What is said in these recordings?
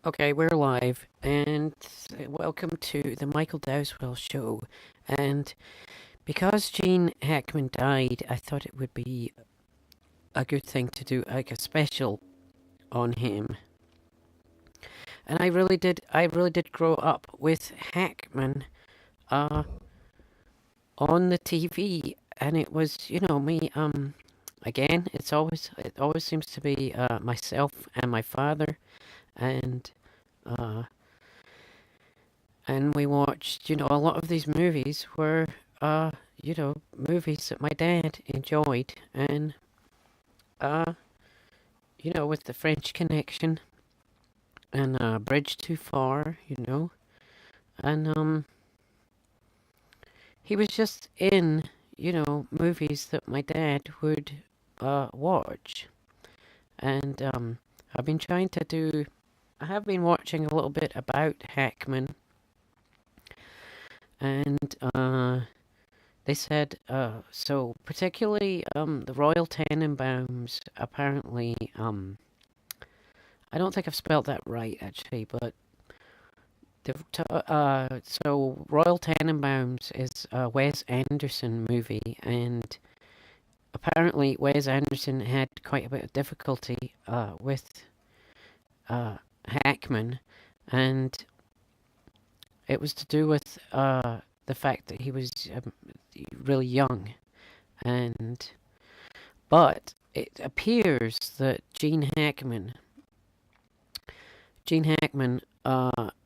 Okay, we're live, and welcome to the Michael Dowswell Show. And because Gene Hackman died, I thought it would be a good thing to do like a special on him. And I really did grow up with Hackman, uh, on the TV, and it was, me. Again, it always seems to be myself and my father, and uh, and we watched, a lot of these movies were, uh, movies that my dad enjoyed, and, uh, with the French Connection and Bridge Too Far, and he was just in, movies that my dad would watch, and I've been trying to do. I have been watching a little bit about Hackman, and they said, so particularly the Royal Tenenbaums, apparently, I don't think I've spelled that right actually, but so Royal Tenenbaums is a Wes Anderson movie, and apparently Wes Anderson had quite a bit of difficulty with uh, Hackman, and it was to do with the fact that he was really young, and but it appears that Gene Hackman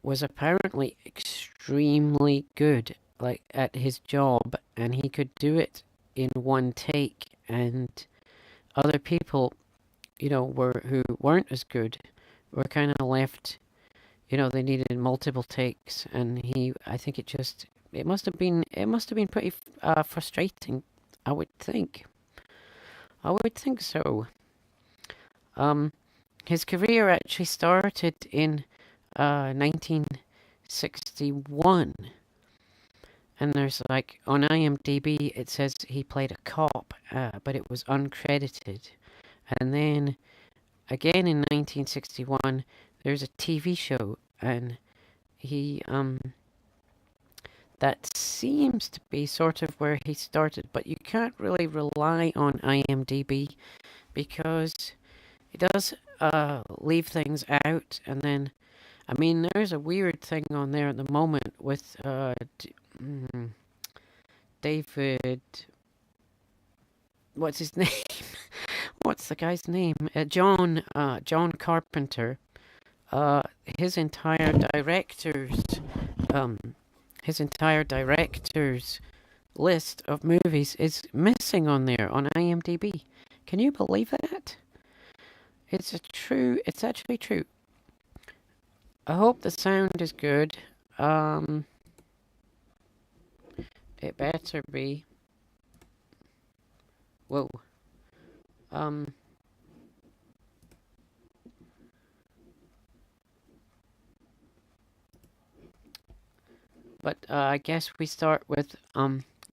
was apparently extremely good, like at his job, and he could do it in one take. And other people, who weren't as good, were kind of left. They needed multiple takes, and I think it must have been pretty frustrating. I would think. I would think so. Um, his career actually started in 1961, and there's like on IMDb it says he played a cop, but it was uncredited. And then again in 1961, there's a TV show, and he that seems to be sort of where he started, but you can't really rely on IMDb because it does leave things out. And then, I mean, there's a weird thing on there at the moment with David. What's his name? What's the guy's name? John Carpenter. Uh, his entire director's um, his entire director's list of movies is missing on there on IMDb. Can you believe that? It's actually true. I hope the sound is good. Um, it better be. Whoa. Um, but I guess we start with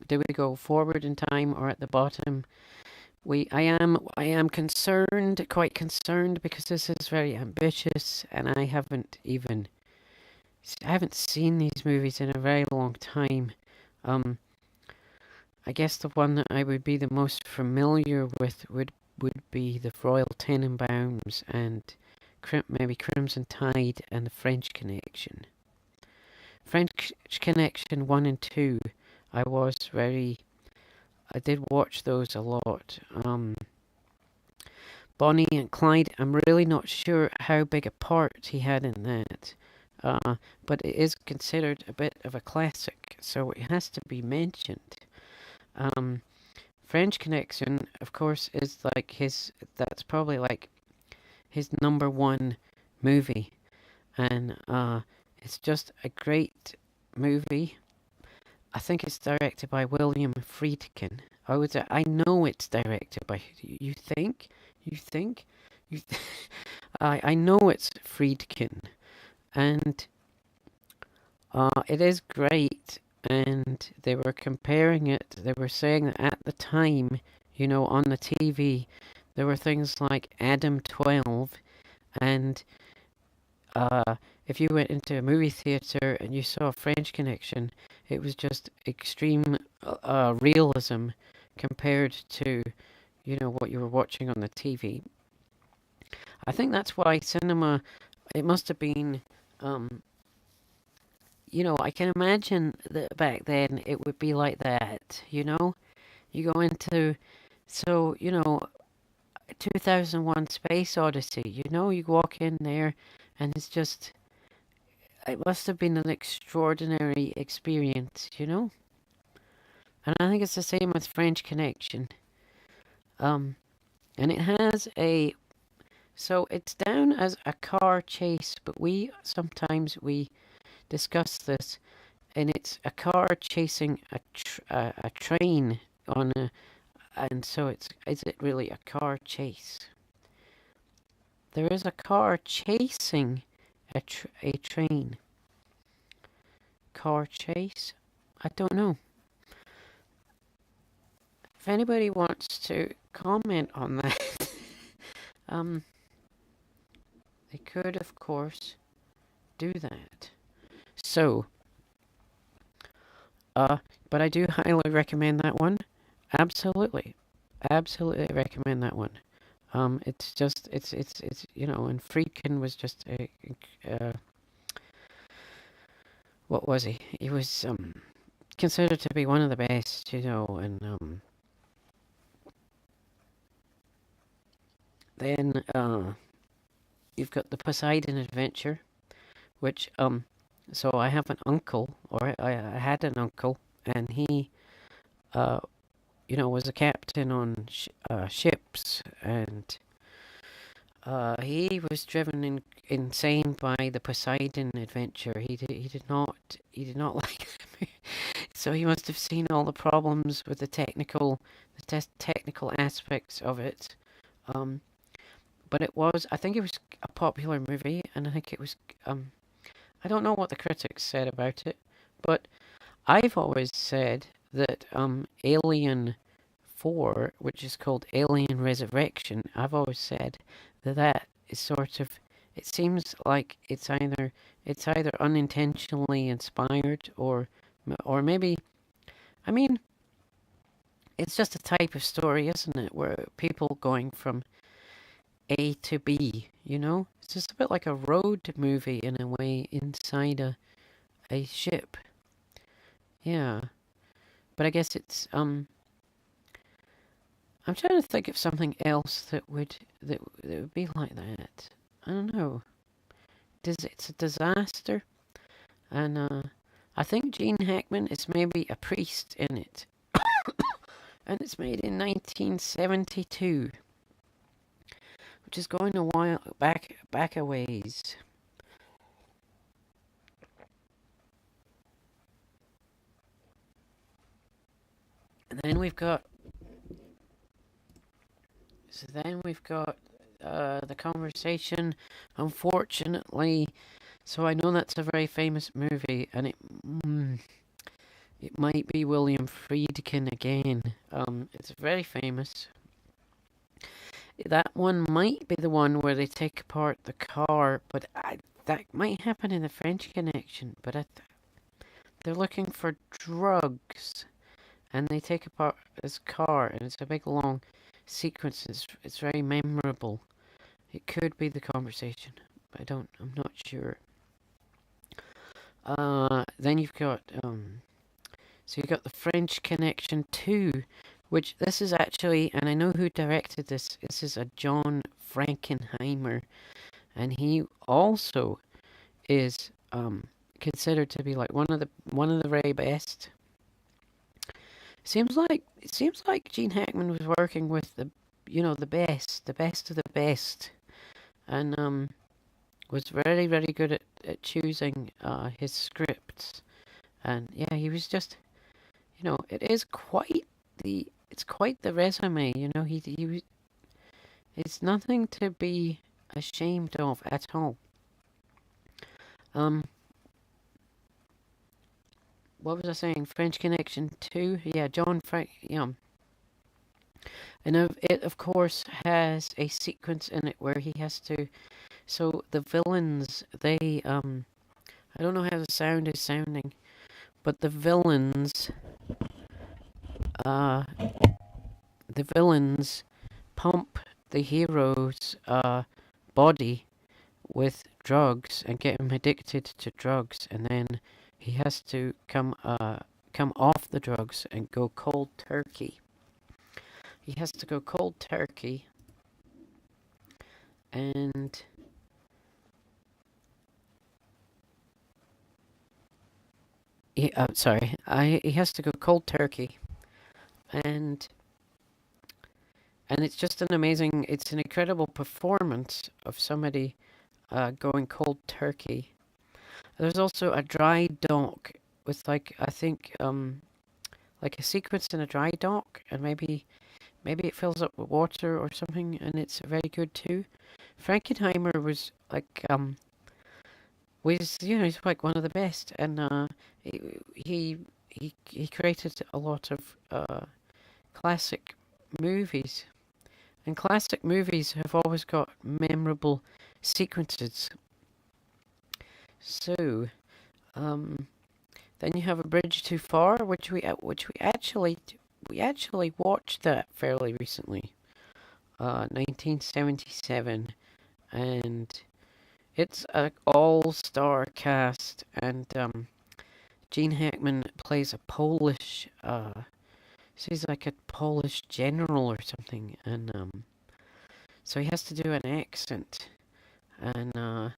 do we go forward in time or at the bottom? I am concerned, quite concerned, because this is very ambitious, and I haven't seen these movies in a very long time. Um, I guess the one that I would be the most familiar with would be the Royal Tenenbaums and maybe Crimson Tide and the French Connection. French Connection 1 and 2, I was very. I did watch those a lot. Bonnie and Clyde, I'm really not sure how big a part he had in that. But it is considered a bit of a classic, so it has to be mentioned. Um, French Connection, of course, is like that's probably like his number one movie. And it's just a great movie. I think it's directed by William Friedkin. I know it's directed by. You think? You think? You th- I know it's Friedkin, and it is great. And they were comparing it. They were saying that at the time, on the TV, there were things like Adam 12, and uh, if you went into a movie theater and you saw French Connection, it was just extreme realism compared to, what you were watching on the TV. I think that's why cinema, it must have been, um, I can imagine that back then it would be like that, You go into, so, 2001 Space Odyssey, you walk in there and it's just, it must have been an extraordinary experience. And I think it's the same with French Connection. Um, and it has so it's down as a car chase, but sometimes we discuss this, and it's a car chasing a train on a, and so is it really a car chase? There is a car chasing a train. Car chase? I don't know. If anybody wants to comment on that, they could, of course, do that. So, but I do highly recommend that one. Absolutely, absolutely recommend that one. It's just, and Friedkin was just what was he? He was considered to be one of the best, and then you've got the Poseidon Adventure, which so I have an uncle, or I had an uncle, and he was a captain on ships, and he was driven insane by the Poseidon Adventure. He did not like it. So he must have seen all the problems with the technical aspects of it. But I think it was a popular movie, and I think it was, I don't know what the critics said about it, but I've always said that Alien 4, which is called Alien Resurrection, I've always said that is sort of, it seems like it's either unintentionally inspired, or maybe, I mean, it's just a type of story, isn't it, where people going from A to B, It's just a bit like a road movie in a way inside a ship. Yeah. But I guess it's I'm trying to think of something else that would be like that. I don't know. It's a disaster, and I think Gene Hackman is maybe a priest in it, and it's made in 1972, which is going a while back a ways. And then we've got the conversation, unfortunately. So I know that's a very famous movie, and it might be William Friedkin again. It's very famous. That one might be the one where they take apart the car, but that might happen in the French Connection. But they're looking for drugs, and they take apart this car, and it's a big long sequence. It's very memorable. It could be the conversation, but I'm not sure. Then you've got so you got the French Connection 2, which this is actually, and I know who directed this. This is a John Frankenheimer, and he also is considered to be like one of the very best. Seems like Gene Hackman was working with the best of the best, and was very, very good at choosing his scripts. And yeah, he was just, it's quite the resume. It's nothing to be ashamed of at all. What was I saying? French Connection 2? Yeah, John Frank. Yeah. And it, of course, has a sequence in it where he has to So the villains, I don't know how the sound is sounding, but uh, the villains pump the hero's body with drugs and get him addicted to drugs, and then he has to come off the drugs and go cold turkey. He has to go cold turkey, and he has to go cold turkey, and it's just it's an incredible performance of somebody going cold turkey. There's also a dry dock with I think like a sequence in a dry dock, and maybe it fills up with water or something, and it's very good too. Frankenheimer was he's like one of the best, and he he created a lot of classic movies, and classic movies have always got memorable sequences. So, um, then you have A Bridge Too Far, which we actually watched that fairly recently, 1977, and it's an all-star cast, and Gene Hackman plays a Polish, so he's like a Polish general or something, and so he has to do an accent, and I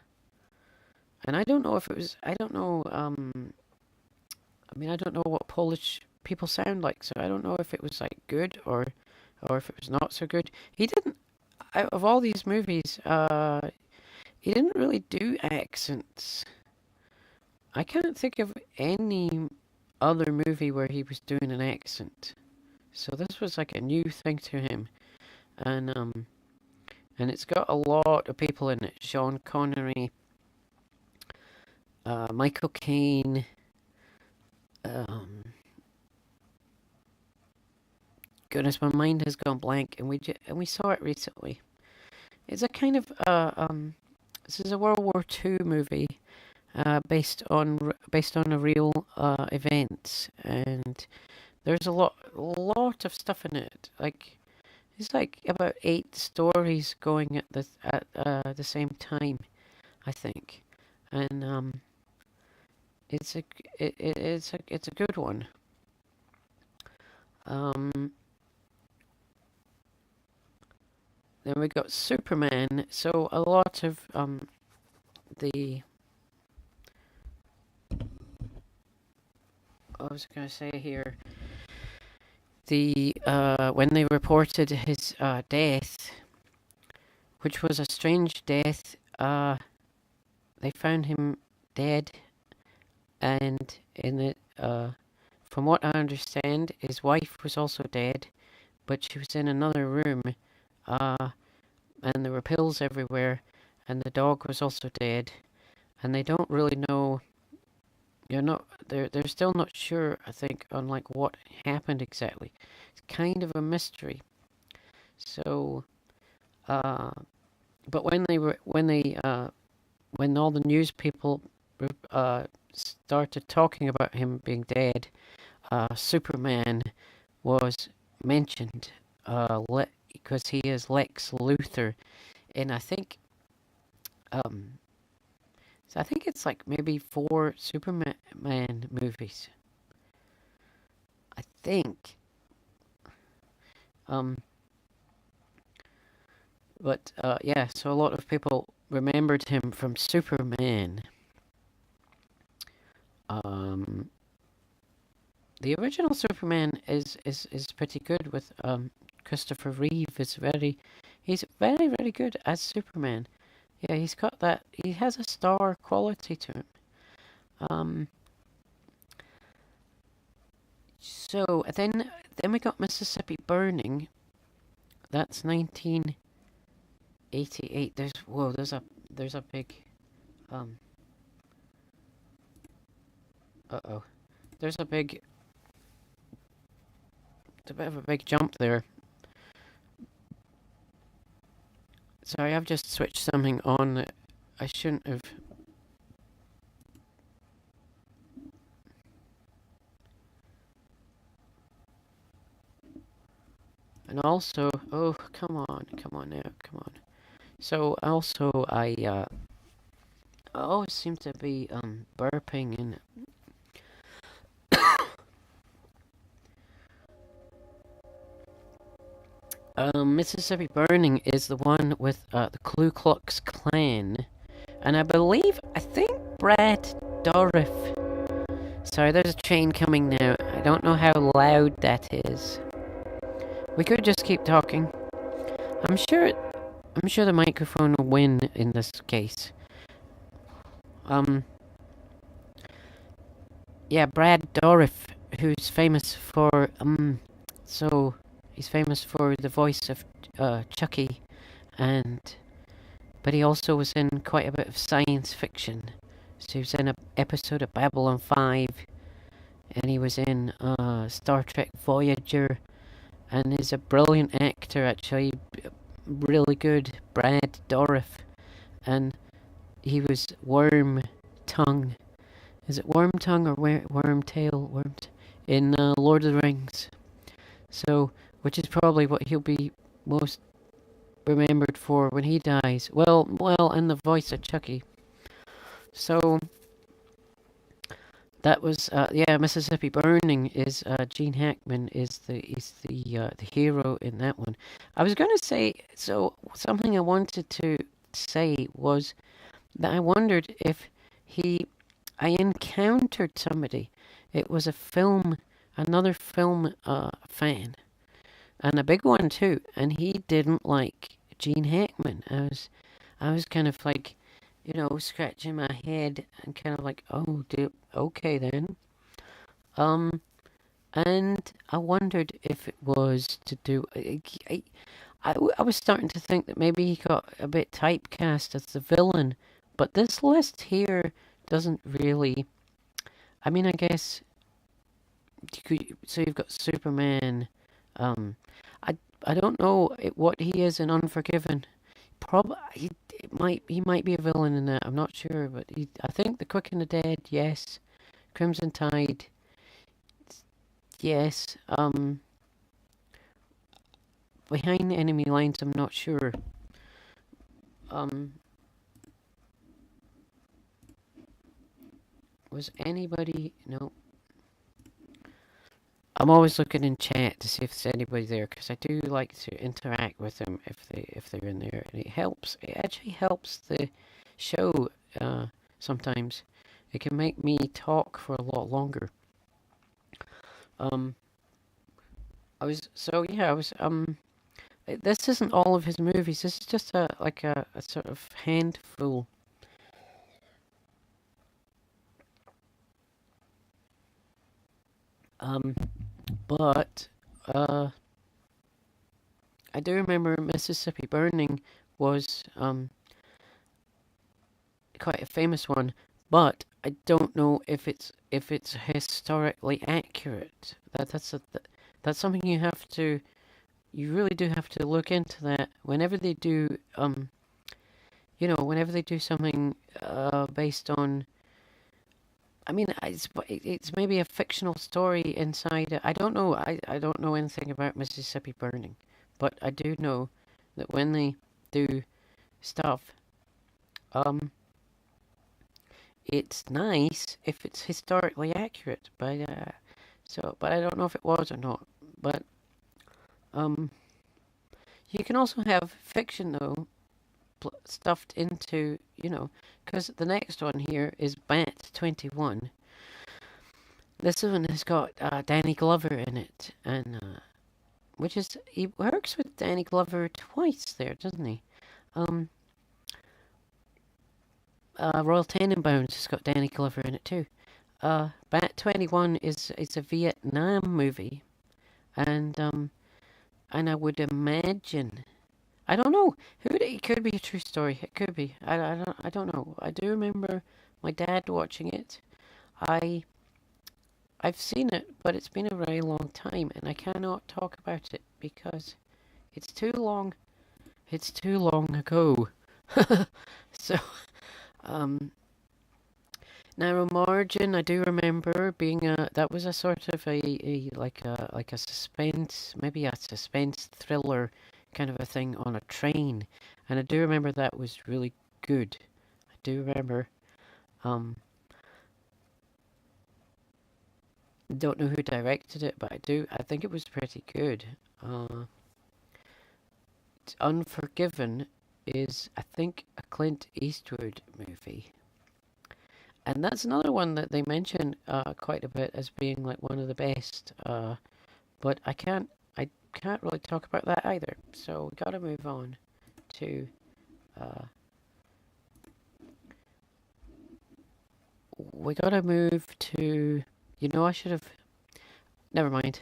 don't know if it was, I don't know, I mean, I don't know what Polish people sound like, so I don't know if it was like good or if it was not so good. He didn't, out of all these movies, he didn't really do accents. I can't think of any other movie where he was doing an accent. So this was like a new thing to him, and it's got a lot of people in it: Sean Connery, Michael Caine, um, goodness, my mind has gone blank, and we saw it recently. It's a kind of this is a World War II movie, based on a real events, and there's a lot of stuff in it. Like it's like about 8 stories going at the same time, I think, and it's a it's a good one. Um, then we got Superman. So a lot of the I was gonna say here the when they reported his death, which was a strange death. They found him dead, and in it, from what I understand, his wife was also dead, but she was in another room, uh, and there were pills everywhere, and the dog was also dead, and they don't really know. They're still not sure. I think on like what happened exactly. It's kind of a mystery. So, uh, but when all the news people started talking about him being dead, Superman was mentioned, because he is Lex Luthor, and um, I think it's like maybe 4 Superman movies. I think, um, but yeah. So a lot of people remembered him from Superman. Um, the original Superman is pretty good with Christopher Reeve he's very good as Superman. Yeah, he's got that. He has a star quality to him. Um, so then we got Mississippi Burning. That's 1988. There's a big um. Uh-oh. There's a bit of a big jump there. Sorry, I've just switched something on that I shouldn't have. And also, oh, come on now, come on. So also, I always seem to be burping and Mississippi Burning is the one with the Ku Klux Klan, and I think Brad Dourif. Sorry, there's a train coming now. I don't know how loud that is. We could just keep talking. I'm sure. I'm sure the microphone will win in this case. Um. Yeah, Brad Dourif, who's famous for So he's famous for the voice of Chucky, and but he also was in quite a bit of science fiction. So he was in an episode of Babylon 5, and he was in Star Trek Voyager, and is a brilliant actor actually, really good, Brad Dourif, and he was Worm Tongue. Is it Worm Tongue or Worm Tail? In Lord of the Rings. So, which is probably what he'll be most remembered for when he dies. Well, and the voice of Chucky. So that was Mississippi Burning is Gene Hackman is the hero in that one. I was going to say, so something I wanted to say was that I wondered if I encountered somebody. It was another film fan, and a big one too. And he didn't like Gene Hackman. I was kind of like, scratching my head and kind of like, oh, okay then. Um, and I wondered if it was to do. I was starting to think that maybe he got a bit typecast as the villain, but this list here doesn't really. I mean, I guess so you've got Superman. Um, I don't know what he is in Unforgiven. Probably he might be a villain in that. I'm not sure, but I think The Quick and the Dead, yes. Crimson Tide, yes. Behind the Enemy Lines, I'm not sure. Um, was anybody? No. I'm always looking in chat to see if there's anybody there, because I do like to interact with them if they're in there, and it helps. It actually helps the show sometimes. It can make me talk for a lot longer. I was This isn't all of his movies. This is just a sort of handful. But I do remember Mississippi Burning was quite a famous one, but I don't know if it's historically accurate. That's something you really do have to look into that whenever they do whenever they do something based on. I mean, it's maybe a fictional story inside it. I don't know. I don't know anything about Mississippi Burning, but I do know that when they do stuff, um, it's nice if it's historically accurate. But I don't know if it was or not. But um, you can also have fiction though stuffed into, because the next one here is Bat 21. This one has got Danny Glover in it, and he works with Danny Glover twice there, doesn't he? Royal Tenenbaums has got Danny Glover in it too. Bat 21 is a Vietnam movie, and I would imagine. I don't know. It could be a true story. It could be. I don't know. I do remember my dad watching it. I've seen it, but it's been a very long time, and I cannot talk about it because it's too long. It's too long ago. So, um, Narrow Margin, I do remember being that was a sort of a suspense, maybe a suspense thriller kind of a thing on a train, and I do remember that was really good. I do remember. Um, don't know who directed it, but I think it was pretty good. Unforgiven is, I think, a Clint Eastwood movie. And that's another one that they mention quite a bit as being like one of the best. But I can't really talk about that either. So we gotta move on to. Uh, we gotta move to. I should have. Never mind.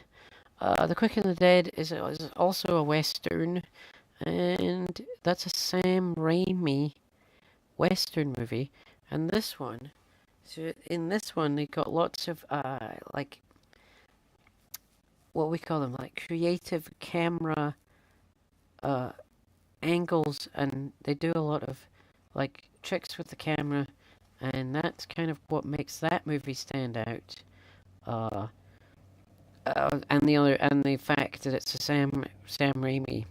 The Quick and the Dead is also a western, and that's a Sam Raimi western movie. And this one, so in this one, they got lots of like what we call them, like creative camera uh, angles, and they do a lot of like tricks with the camera, and that's kind of what makes that movie stand out. Uh, and the fact that it's a Sam Raimi.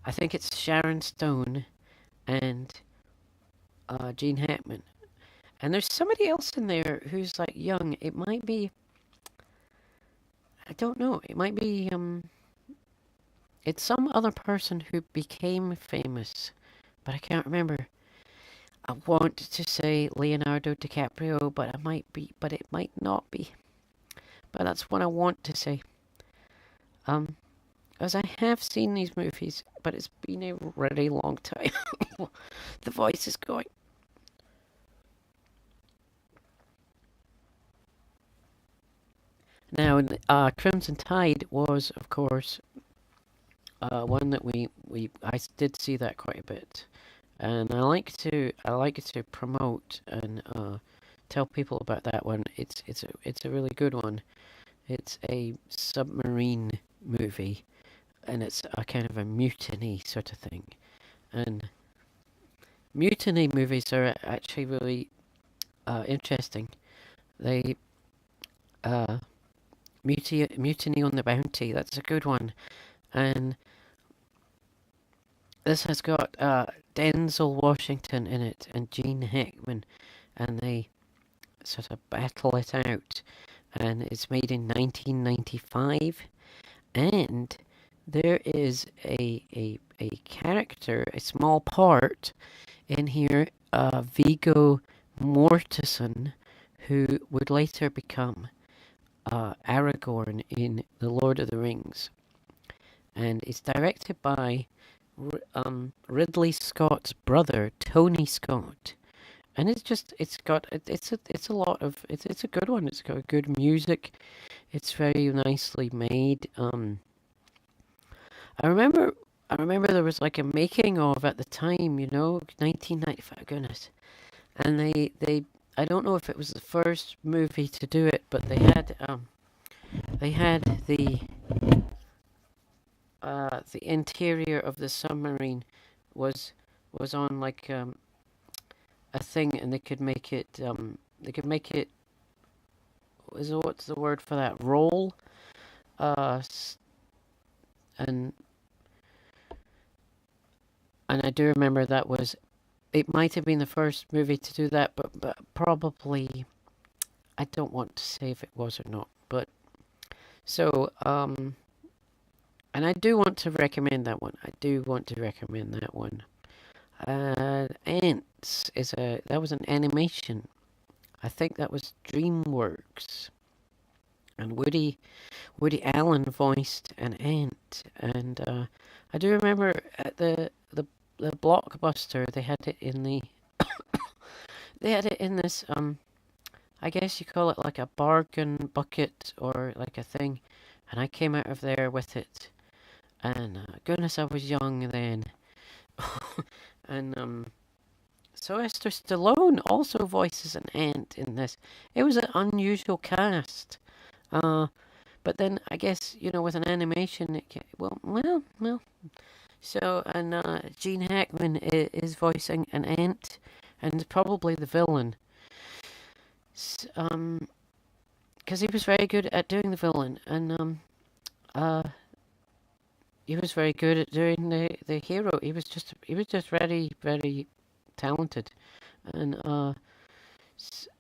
I think it's Sharon Stone and Gene Hackman, and there's somebody else in there who's like young. It might be, I don't know. It might be it's some other person who became famous, but I can't remember. I want to say Leonardo DiCaprio, but it might not be. But that's what I want to say. Um, as I have seen these movies, but it's been a really long time. The voice is going. Now, Crimson Tide was, of course, one that I did see that quite a bit, and I like to promote and tell people about that one. It's a really good one. It's a submarine movie, and it's a kind of a mutiny sort of thing. And mutiny movies are actually really interesting. They uh, Mutiny on the Bounty. That's a good one, and this has got Denzel Washington in it and Gene Hackman, and they sort of battle it out. And it's made in 1995, and there is a character, a small part in here, Viggo Mortensen, who would later become Aragorn in The Lord of the Rings. And it's directed by Ridley Scott's brother, Tony Scott. And it's a lot of it's a good one. It's got good music. It's very nicely made. I remember I remember there was like a making of at the time, 1995. Goodness, and they I don't know if it was the first movie to do it, but they had the interior of the submarine was was on like a thing, and they could make it what's the word for that, roll, uh and I do remember that was, it might have been the first movie to do that, but probably, I don't want to say if it was or not, but so and I do want to recommend that one. I do want to recommend that one. Ants is a that was an animation. I think that was DreamWorks, and Woody Allen voiced an ant, and I do remember at the Blockbuster they had it in the they had it in this I guess you call it like a bargain bucket or like a thing, and I came out of there with it, and goodness I was young then, and Sylvester Stallone also voices an ant in this. It was an unusual cast. Uh, but then I guess with an animation, well. And Gene Hackman is voicing an ant, and probably the villain. Because he was very good at doing the villain, and uh, he was very good at doing the hero. He was just very talented, and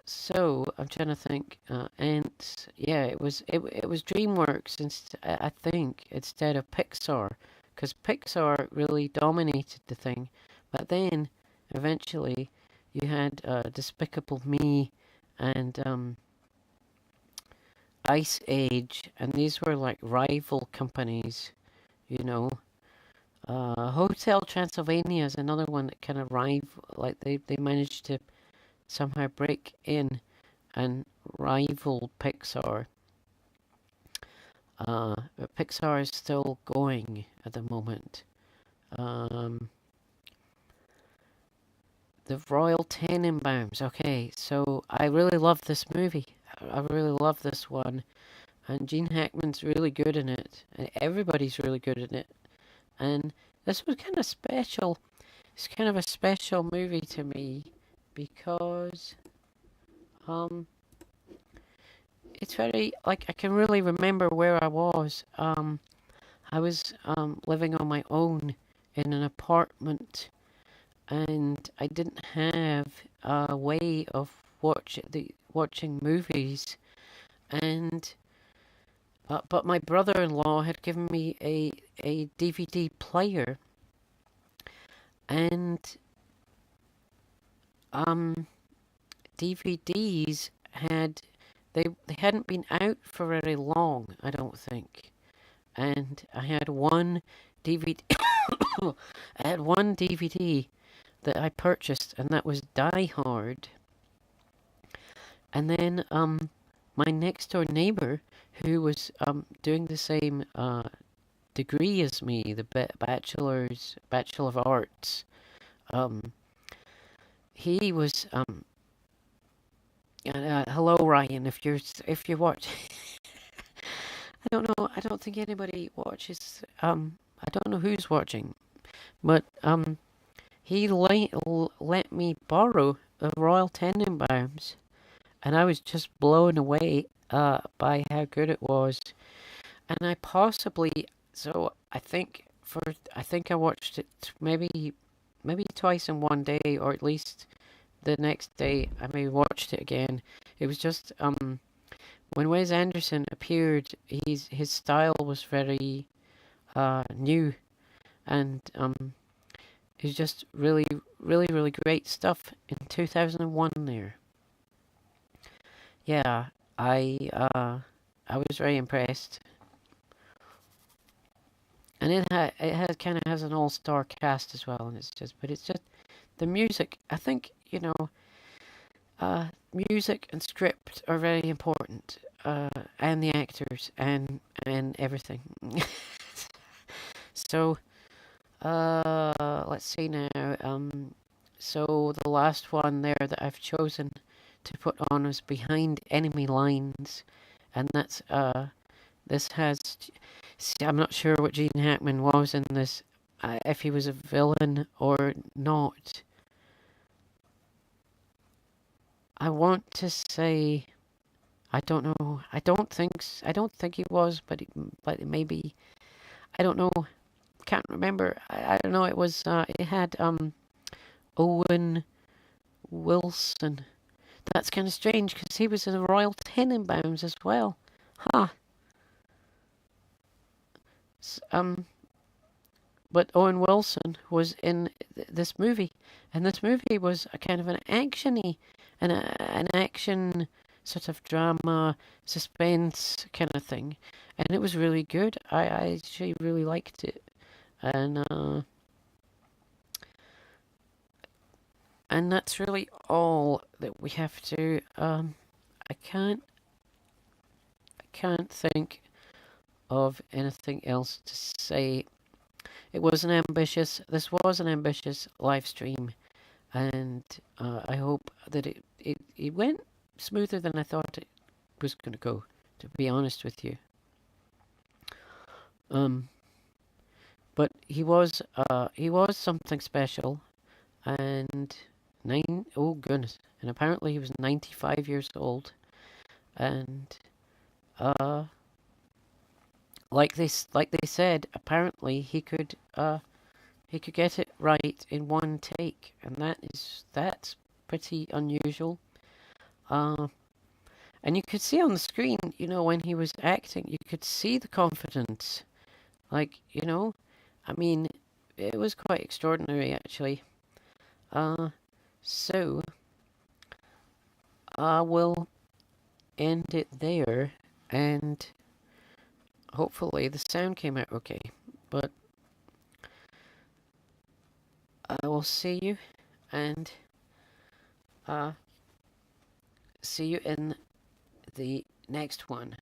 so I'm trying to think. And yeah, it was DreamWorks I think instead of Pixar, because Pixar really dominated the thing. But then eventually you had Despicable Me and Ice Age, and these were like rival companies, you know. Hotel Transylvania is another one that kind of rival, like they managed to somehow break in and rival Pixar. But Pixar is still going at the moment. Um, the Royal Tenenbaums. Okay, so I really love this movie. I really love this one, and Gene Hackman's really good in it, and everybody's really good in it. And this was kind of special. It's kind of a special movie to me because um, it's very like I can really remember where I was. I was living on my own in an apartment, and I didn't have a way of watching movies. And but my brother-in-law had given me a DVD player, and um, DVDs they hadn't been out for very long, I don't think. And I had one DVD. I had one DVD that I purchased, and that was Die Hard. And then my next door neighbor, who was doing the same degree as me, the Bachelor of Arts, um, he was hello Ryan, if you're watching. I don't know. I don't think anybody watches. I don't know who's watching, but he let me borrow the Royal Tenenbaums, and I was just blown away by how good it was. And I possibly so I think I watched it maybe twice in one day, or at least the next day I maybe watched it again. It was just when Wes Anderson appeared, his style was very new, and it was just really great stuff in 2001 there. Yeah, I uh, I was very impressed, and it has kind of has an all star cast as well, and it's just the music. I think music and script are very important, and the actors and everything. So let's see now. So the last one there that I've chosen to put on is Behind Enemy Lines, and that's this has. See, I'm not sure what Gene Hackman was in this, if he was a villain or not. I want to say I don't know. I don't think he was, but maybe I don't know. Can't remember. I don't know. It had Owen Wilson. That's kind of strange because he was in the Royal Tenenbaums as well. Huh. S- Um, but Owen Wilson was in this movie, and this movie was a kind of an action sort of drama, suspense kind of thing, and it was really good. I actually really liked it, and uh, and that's really all that we have to. I can't think of anything else to say. This was an ambitious live stream, and I hope that it went smoother than I thought it was going to go, to be honest with you. Um, but he was something special, and oh goodness, and apparently he was 95 years old, and uh, like they said, apparently he could get it right in one take, and that's pretty unusual. Uh, and you could see on the screen, when he was acting, you could see the confidence. Like, I mean, it was quite extraordinary actually. Uh, so I will end it there, and hopefully the sound came out okay. But I will see you, and see you in the next one.